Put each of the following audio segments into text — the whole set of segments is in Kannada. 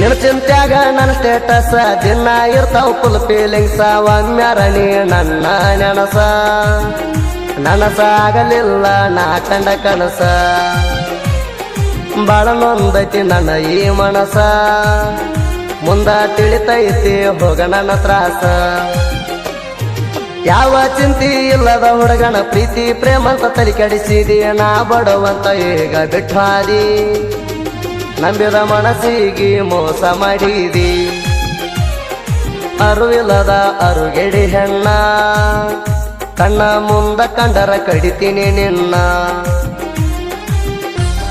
ನಿನ್ನ ಚಿಂತ್ಯಾಗ ನನ್ನ ಸ್ಟೇಟಸ್ ದಿನ ಇರ್ತಾವ ಫುಲ್ ಫೀಲಿಂಗ್ಸ ಒಮ್ಮ್ಯಾರಣಿ ನನ್ನ ನೆನಸ ನನಸಾಗಲಿಲ್ಲ ನಾ ಕಂಡ ಕನಸ ಬಾಳ ನೊಂದೈತಿ ನನ್ನ ಈ ಮನಸ ಮುಂದ ತಿಳಿತೈತಿ ಹೋಗ ನನ್ನ ತ್ರಾಸ ಯಾವ ಚಿಂತಿ ಇಲ್ಲದ ಹುಡುಗನ ಪ್ರೀತಿ ಪ್ರೇಮ ಅಂತ ತಲೆ ಕೆಡಿಸಿದಿ ನಾ ಬಡವಂತ ಈಗ ಬಿಟ್ಟಾದಿ ನಂಬಿದ ಮನಸ್ಸಿಗೆ ಮೋಸ ಮಾಡಿದಿ ಅರುವಿಲ್ಲದ ಅರುಗೆಡಿ ಹೆಣ್ಣ ಕಣ್ಣ ಮುಂದ ಕಂಡರ ಕಡಿತೀನಿ ನಿನ್ನ.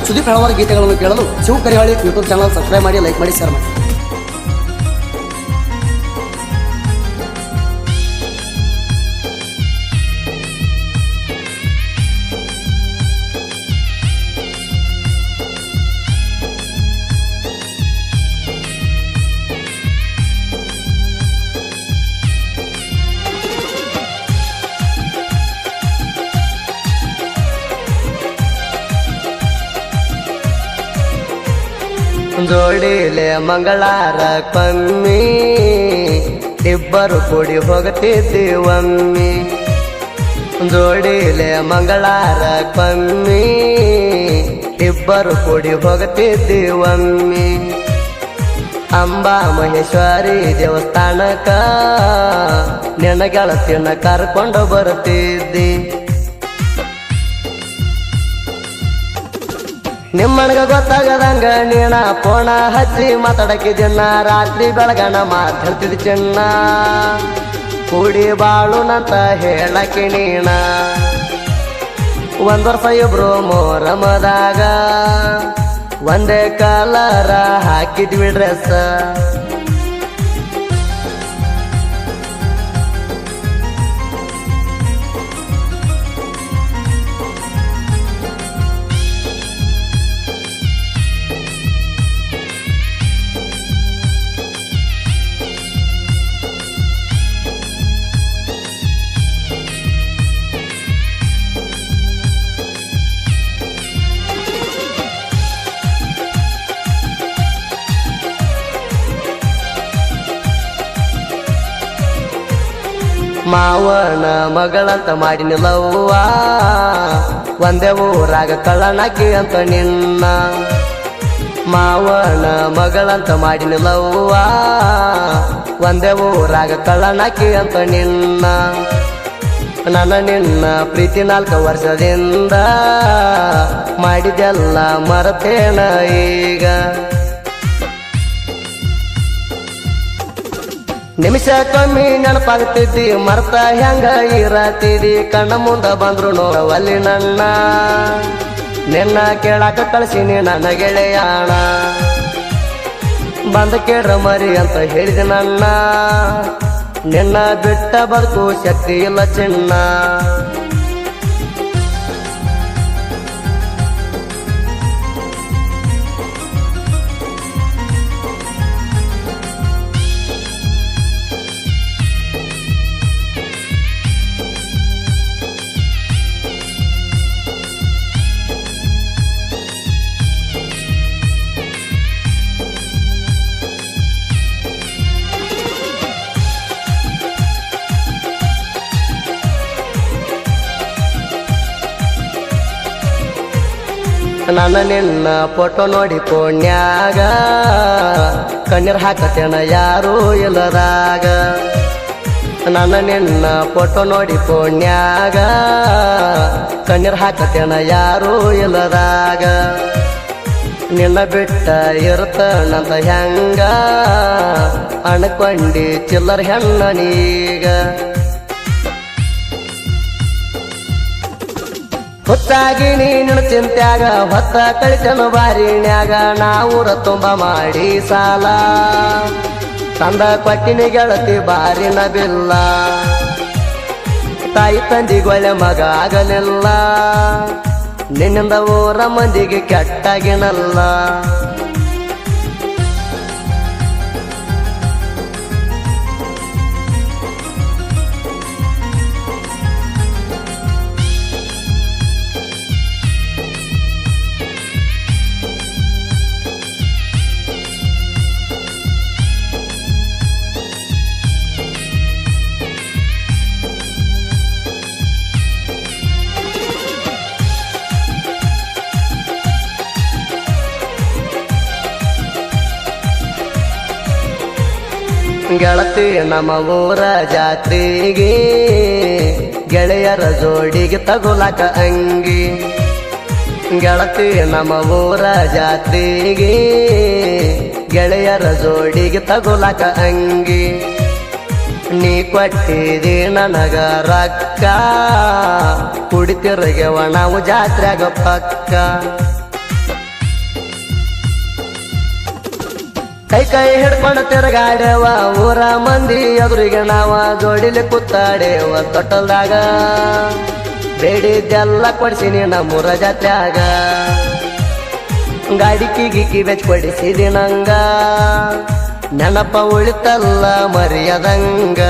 ಸುದೀಪ್ ಹಲವಾರು ಗೀತೆಗಳನ್ನು ಕೇಳಲು Shiva Karihali YouTube channel subscribe ಮಾಡಿ, ಲೈಕ್ ಮಾಡಿ, ಶೇರ್ ಮಾಡಿ. ಜೋಡಿಲೆ ಮಂಗಳಾರ ಕಮ್ಮಿ ಇಬ್ಬರು ಕೂಡಿ ಹೋಗ್ತಿದ್ದಿ ಒಮ್ಮಿ ಜೋಡಿಲೆ ಮಂಗಳಾರ ಕಮ್ಮಿ ಇಬ್ಬರು ಕೂಡಿ ಹೋಗ್ತಿದ್ದಿ ಒಮ್ಮಿ ಅಂಬಾ ಮಹೇಶ್ವರಿ ದೇವಸ್ಥಾನಕ್ಕ ನಿನ್ನ ಗೆಳತಿನ ಕರ್ಕೊಂಡು ಬರ್ತಿದ್ದಿ ನಿಮ್ಮನಗ ಗೊತ್ತಾಗದಂಗ ನೀಣ ಫೋನ ಹಚ್ಚಿ ಮಾತಾಡಕಿದ್ಯನ್ನ ರಾತ್ರಿ ಬೆಳಗನ ಮಾತಾಡ್ತಿದ್ ಚಿನ್ನ ಕೂಡಿ ಬಾಳುನಂತ ಹೇಳಕಿ ನೀಣ ಒಂದ್ ವರ್ಷ ಇಬ್ರು ಮೋರಮದಾಗ ಒಂದೇ ಕಲರ ಹಾಕಿದ್ವಿ ಡ್ರೆಸ್ ಮಾವನ ಮಗಳಂತ ಮಾಡಿನಿಲ್ಲವ್ವ ಒಂದೇ ಊರಾಗ ಕಳ್ಳನಾಕಿ ಅಂತ ನಿನ್ನ ಮಾವನ ಮಗಳಂತ ಮಾಡಿನಿಲ್ಲವ್ವ ಒಂದೇ ಊರಾಗ ಕಳ್ಳನಾಕಿ ಅಂತ ನಿನ್ನ ನನ್ನ ನಿನ್ನ ಪ್ರೀತಿ 4 ವರ್ಷದಿಂದ ಮಾಡಿದೆಲ್ಲ ಮರತೇನ ಈಗ ನಿಮಿಷ ಕಮ್ಮಿ ನೆನಪಾಗ್ತಿದ್ದಿ ಮರ್ತ ಹೆಂಗ ಇರತಿದಿ ಕಣ್ಣ ಮುಂದ ಬಂದ್ರು ನೋಡವಲ್ಲಿ ನನ್ನ ನಿನ್ನ ಕೇಳಾಕ ಕಳ್ಸಿನಿ ನನ್ನ ಗೆಳೆಯಾಣ ಬಂದ ಕೇಳ್ರ ಮರಿ ಅಂತ ಹೇಳಿದೆ ನನ್ನ ನಿನ್ನ ಬಿಟ್ಟ ಬದುಕು ಶಕ್ತಿ ಇಲ್ಲ ಚಿನ್ನ ನನ್ನ ನಿನ್ನ ಫೋಟೋ ನೋಡಿ ಪುಣ್ಯಾಗ ಕಣ್ಣೀರ್ ಹಾಕತೇನ ಯಾರೂ ಇಲ್ಲದಾಗ ನನ್ನ ನಿನ್ನ ಫೋಟೋ ನೋಡಿ ಪುಣ್ಯಾಗ ಕಣ್ಣೀರ್ ಹಾಕತೇನ ಯಾರೂ ಇಲ್ಲದಾಗ ನಿನ್ನ ಬಿಟ್ಟ ಇರ್ತನಂತ ಹೆಂಗ ಅಣ್ಕೊಂಡಿ ಚಿಲ್ಲರ್ ಹೆಣ್ಣನೀಗ ಹೊತ್ತಾಗಿ ನೀನು ಚಿಂತ್ಯಾಗ ಹೊತ್ತ ಕಳಿತನು ಬಾರಿಣ್ಯಾಗ ನಾವೂರ ತುಂಬ ಮಾಡಿ ಸಾಲ ತಂದ ಕೊಟ್ಟಿನಿ ಗೆಳತಿ ಬಾರಿನ ಬಿಲ್ಲ ತಾಯಿ ತಂದಿಗೊಳ್ಳೆ ಮಗ ಆಗಲಿಲ್ಲ ನಿನ್ನಿಂದ ಊರ ಮಂದಿಗೆ ಕೆಟ್ಟಾಗಿನಲ್ಲ ಗೆಳತಿ ನಮ್ಮ ಊರ ಜಾತ್ರೆಗೆ ಗೆಳೆಯರ ಜೋಡಿಗೆ ತಗುಲಕ ಅಂಗಿ. ಗೆಳತಿ ನಮ್ಮ ಊರ ಜಾತ್ರೆಗೆ ಗೆಳೆಯರ ಜೋಡಿಗೆ ತಗುಲಕ ಅಂಗಿ. ನೀ ಕೊಟ್ಟಿದಿ ನನಗ ರೊಕ್ಕ ಕುಡಿತಿರ್ಗೆವ ನಾವು ಜಾತ್ರೆಗ ಪಕ್ಕ. ಕೈ ಕೈ ಹಿಡ್ಕೊಂಡು ತಿರುಗಾಡೆವ ಊರ ಮಂದಿ ಎದುರಿಗೆ ನಾವ ಜೋಡಿಲಿ ಕೂತಾಡೆವ ತೊಟ್ಟಲ್ದಾಗ. ಬೇಡಿದ್ದೆಲ್ಲ ಕೊಡಿಸಿನಿ ನಮ್ಮೂರ ಜಾತ್ರ್ಯಾಗ. ಗಾಡಿ ಗಿಕ್ಕಿ ಬೆಚ್ಚ ಕೊಡಿಸಿದಿ ನಂಗ ನೆನಪ ಉಳಿತಲ್ಲ ಮರ್ಯಾದಂಗ.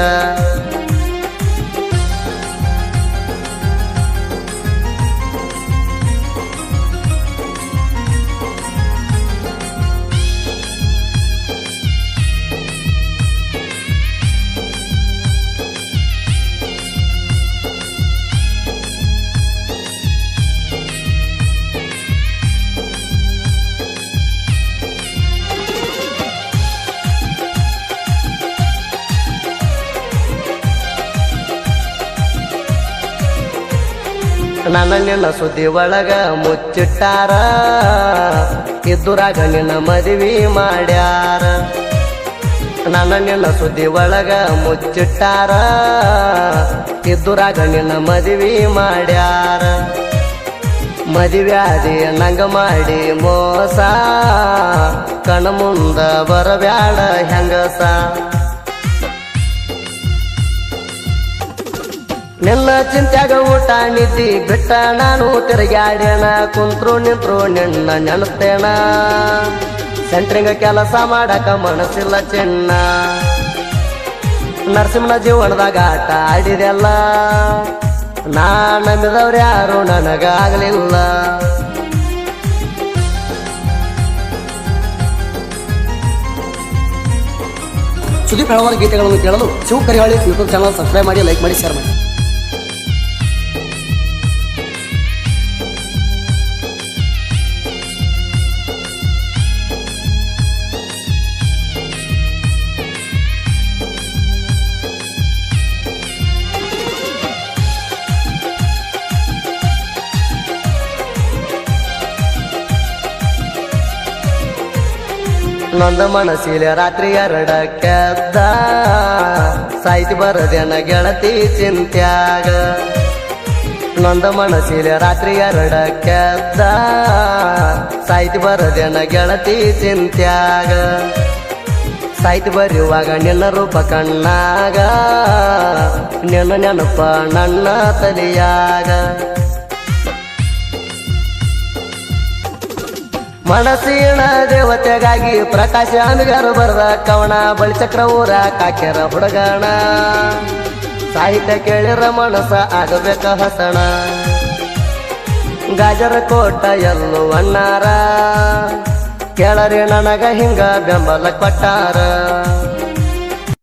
ನನ್ನ ನಿನ್ನ ಸುದ್ದಿ ಒಳಗ ಮುಚ್ಚಿಟ್ಟಾರ, ಇದ್ದುರಾಗ ನಿನ್ನ ಮದುವೆ ಮಾಡ್ಯಾರ. ನನ್ನ ನಿನ್ನ ಸುದ್ದಿ ಒಳಗ ಮುಚ್ಚಿಟ್ಟಾರ, ಇದ್ದುರಾಗ ನಿನ್ನ ಮದುವೆ ಮಾಡ್ಯಾರ. ಮದುವೆ ಆದಿ ನಂಗ ಮಾಡಿ ಮೋಸ, ಕಣ ಮುಂದ ಬರಬ್ಯಾಡ ಹೆಂಗಸ. ನಿನ್ನ ಚಿಂತ್ಯಾಗ ಊಟ ನಿದ್ದಿ ಬಿಟ್ಟ ನಾನು ತಿರುಗಾಡ್ಯಾಣ. ಕುಂತ್ರು ನಿಂತ್ರು ನಿನ್ನ ನೆನಸ್ತೇಣ, ಸೆಂಟ್ರಿಂಗ ಕೆಲಸ ಮಾಡಕ ಮನಸ್ಸಿಲ್ಲ ಚಿನ್ನ. ನರಸಿಂಹನ ಜೀವನದಾಗ ಆಟ ಆಡಿದೆಲ್ಲ, ನಾ ನಂಬಿದವ್ರು ಯಾರು ನನಗಾಗಲಿಲ್ಲ. ಸುದೀಪ್ ಹಲವಾರು ಗೀತೆಗಳನ್ನು ಕೇಳಲು Shiva Karihali YouTube channel subscribe ಮಾಡಿ, ಲೈಕ್ ಮಾಡಿ, ಶೇರ್ ಮಾಡಿ. ನೊಂದ ಮನಸ್ಸಿಲೆ ರಾತ್ರಿ 2 ಸಾಯ್ತಿ ಬರದೇನ ಗೆಳತಿ ಚಿಂತ್ಯಾಗ. ನೊಂದ ಮನಸ್ಸಿಲೆ ರಾತ್ರಿ 2 ಸಾಯ್ತಿ ಬರದೇನ ಗೆಳತಿ ಚಿಂತ್ಯಾಗ. ಸಾಯ್ತಿ ಬರೆಯುವಾಗ ನಿನ್ನ ರೂಪ ಕಣ್ಣಾಗ, ನಿನ್ನ ನೆನಪ ನನ್ನ ತಲೆಯಾಗ. ಮನಸ್ಸಿನ ದೇವತೆಗಾಗಿ ಪ್ರಕಾಶ ಅಂಬಿಗರು ಬರೆದ ಕವನ, ಬಳಿಚಕ್ರ ಊರ ಕಾಕ್ಯರ ಹುಡುಗಣ. ಸಾಹಿತ್ಯ ಕೇಳಿರ ಮನಸ್ಸ ಆಗಬೇಕ ಹಸಣ. ಗಾಜರ ಕೋಟ ಎಲ್ಲೂ ಅಣ್ಣಾರ, ಕೇಳರಿ ನನಗ ಹಿಂಗ ಬೆಂಬಲ ಕೊಟ್ಟಾರ.